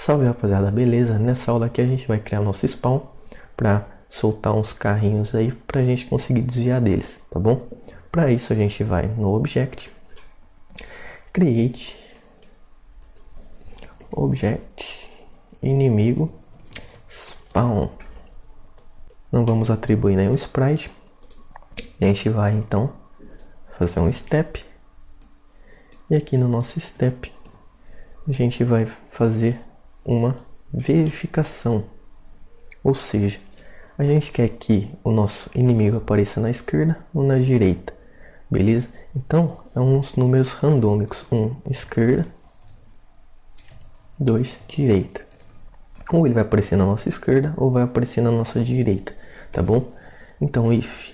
Salve, rapaziada, beleza? Nessa aula aqui a gente vai criar nosso spawn para soltar uns carrinhos aí pra gente conseguir desviar deles, tá bom? Para isso a gente vai no Object, Create, Object, Inimigo, Spawn. Não vamos atribuir nenhum sprite. A gente vai então fazer um step. E aqui no nosso step a gente vai fazer uma verificação. Ou seja, a gente quer que o nosso inimigo apareça na esquerda ou na direita. Beleza? Então, é uns números randômicos. 1 esquerda, 2 direita. Ou ele vai aparecer na nossa esquerda ou vai aparecer na nossa direita. Tá bom? Então, if,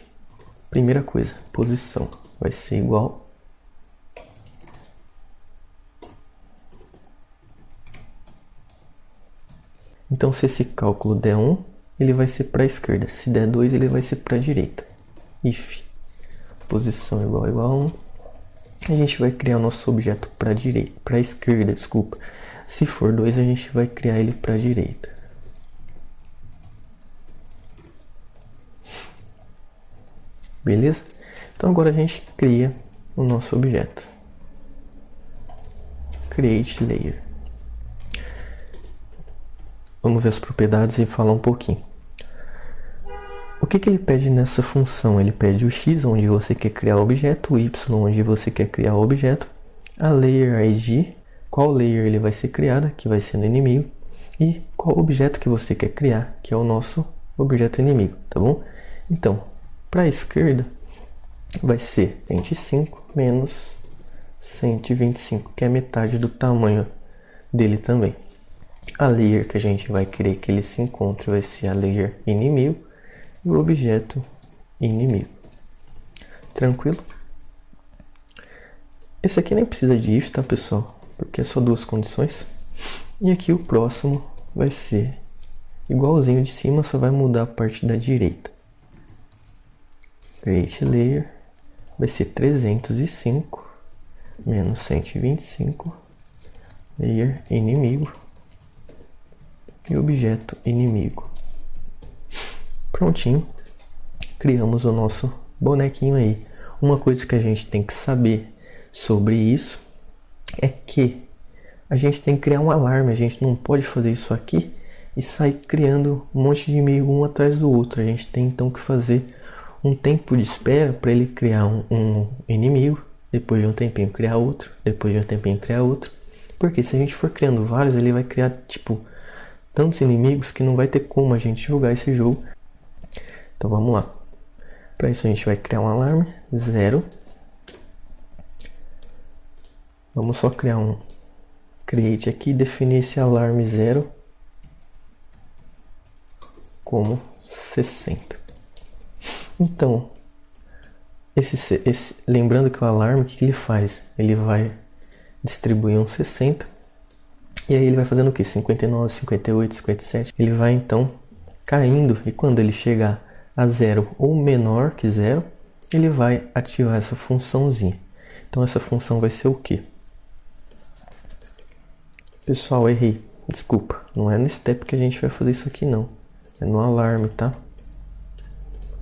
primeira coisa, posição vai ser igual . Então, se esse cálculo der 1, ele vai ser para a esquerda. Se der 2, ele vai ser para a direita. If, posição igual a 1. A gente vai criar o nosso objeto para a esquerda, desculpa. Se for 2, a gente vai criar ele para a direita. Beleza? Então, agora a gente cria o nosso objeto. Create Layer. Vamos ver as propriedades e falar um pouquinho. O que ele pede nessa função? Ele pede o x, onde você quer criar o objeto, o y, onde você quer criar o objeto, a layer ID, qual layer ele vai ser criada, que vai ser no inimigo, e qual objeto que você quer criar, que é o nosso objeto inimigo, tá bom? Então, para a esquerda, vai ser 25 menos 125, que é metade do tamanho dele também. A layer que a gente vai querer que ele se encontre vai ser a layer inimigo e o objeto inimigo. Tranquilo? Esse aqui nem precisa de if, tá, pessoal? Porque é só duas condições. E aqui o próximo vai ser igualzinho de cima, só vai mudar a parte da direita. Create layer vai ser 305 menos 125, layer inimigo e objeto inimigo. Prontinho, criamos o nosso bonequinho aí. Uma coisa que a gente tem que saber sobre isso é que a gente tem que criar um alarme. A gente não pode fazer isso aqui e sair criando um monte de inimigo um atrás do outro. A gente tem então que fazer um tempo de espera para ele criar um inimigo, depois de um tempinho criar outro, depois de um tempinho criar outro. Porque se a gente for criando vários, ele vai criar tipo tantos inimigos que não vai ter como a gente jogar esse jogo. Então vamos lá. Para isso a gente vai criar um alarme 0. Vamos só criar um create aqui e definir esse alarme 0 como 60. Então, lembrando que o alarme, o que ele faz? Ele vai distribuir um 60. E aí ele vai fazendo o que? 59, 58, 57. Ele vai então caindo. E quando ele chegar a 0 ou menor que 0, ele vai ativar essa funçãozinha. Então essa função vai ser o que? Pessoal, errei. Desculpa. Não é no step que a gente vai fazer isso aqui não. É no alarme, tá?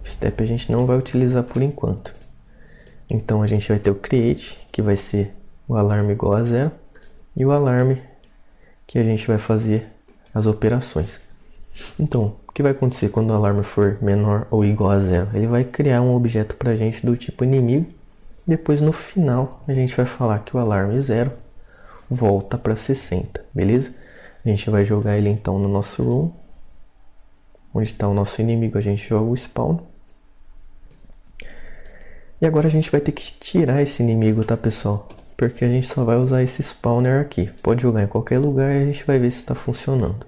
O step a gente não vai utilizar por enquanto. Então a gente vai ter o create, que vai ser o alarme igual a 0. E o alarme que a gente vai fazer as operações. Então, o que vai acontecer quando o alarme for menor ou igual a 0? Ele vai criar um objeto para a gente do tipo inimigo. Depois, no final, a gente vai falar que o alarme 0 volta para 60, beleza? A gente vai jogar ele então no nosso room. Onde está o nosso inimigo, a gente joga o spawn. E agora a gente vai ter que tirar esse inimigo, tá, pessoal? Porque a gente só vai usar esse spawner aqui. Pode jogar em qualquer lugar e a gente vai ver se está funcionando.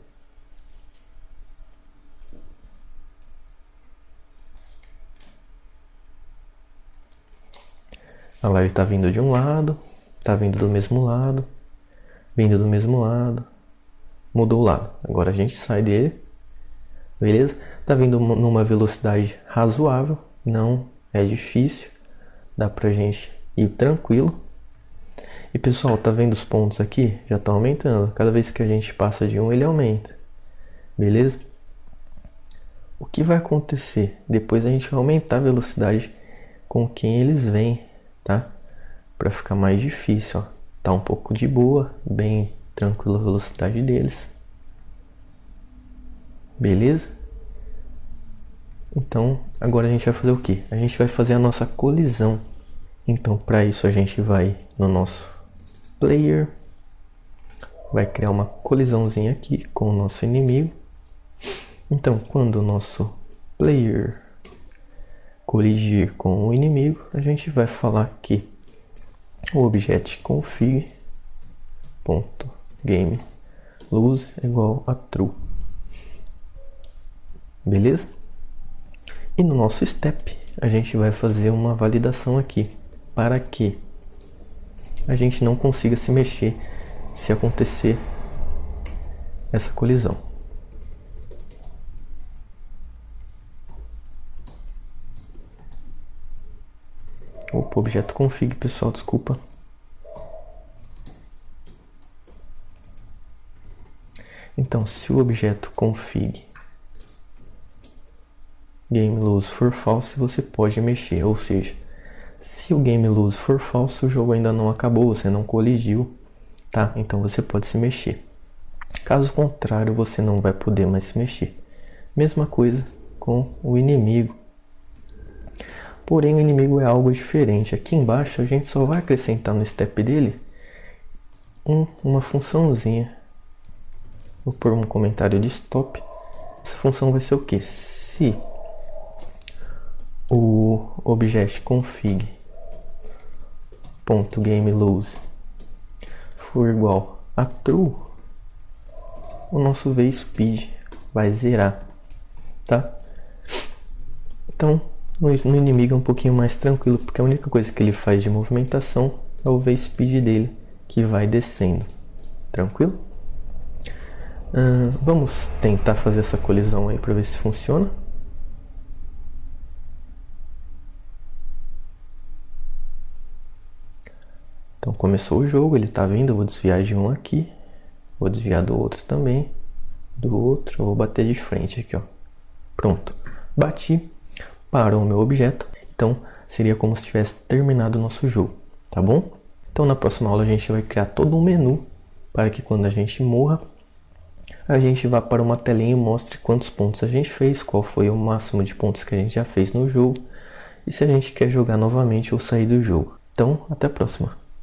A live está vindo de um lado, está vindo do mesmo lado, vindo do mesmo lado, mudou o lado. Agora a gente sai dele, beleza? Está vindo numa velocidade razoável, não é difícil, dá pra gente ir tranquilo. E pessoal, tá vendo os pontos aqui? Já tá aumentando. Cada vez que a gente passa de um, ele aumenta. Beleza? O que vai acontecer? Depois a gente vai aumentar a velocidade com quem eles vêm, tá? Para ficar mais difícil, ó. Tá um pouco de boa, bem tranquila a velocidade deles. Beleza? Então, agora a gente vai fazer o quê? A gente vai fazer a nossa colisão. Então, para isso a gente vai no nosso player, vai criar uma colisãozinha aqui com o nosso inimigo. Então, quando o nosso player coligir com o inimigo, a gente vai falar que o objeto config.game lose é igual a true. Beleza? E no nosso step, a gente vai fazer uma validação aqui para que a gente não consiga se mexer se acontecer essa colisão. Opa, objeto config, pessoal, desculpa. Então, se o objeto config game lose for false, você pode mexer, ou seja, se o game lose for false, o jogo ainda não acabou, você não colidiu, tá? Então você pode se mexer. Caso contrário, você não vai poder mais se mexer. Mesma coisa com o inimigo. Porém, o inimigo é algo diferente. Aqui embaixo a gente só vai acrescentar no step dele uma funçãozinha. Vou pôr um comentário de stop. Essa função vai ser o que? Se o objeto config.gameLose for igual a true, o nosso vSpeed vai zerar, tá? Então, no inimigo é um pouquinho mais tranquilo, porque a única coisa que ele faz de movimentação é o vSpeed dele, que vai descendo. Tranquilo? Vamos tentar fazer essa colisão aí para ver se funciona. Então começou o jogo, ele tá vindo, eu vou desviar de um aqui, vou desviar do outro também, do outro, eu vou bater de frente aqui, ó. Pronto, bati. Parou o meu objeto, então seria como se tivesse terminado o nosso jogo, tá bom? Então na próxima aula a gente vai criar todo um menu para que quando a gente morra, a gente vá para uma telinha e mostre quantos pontos a gente fez, qual foi o máximo de pontos que a gente já fez no jogo e se a gente quer jogar novamente ou sair do jogo. Então, até a próxima!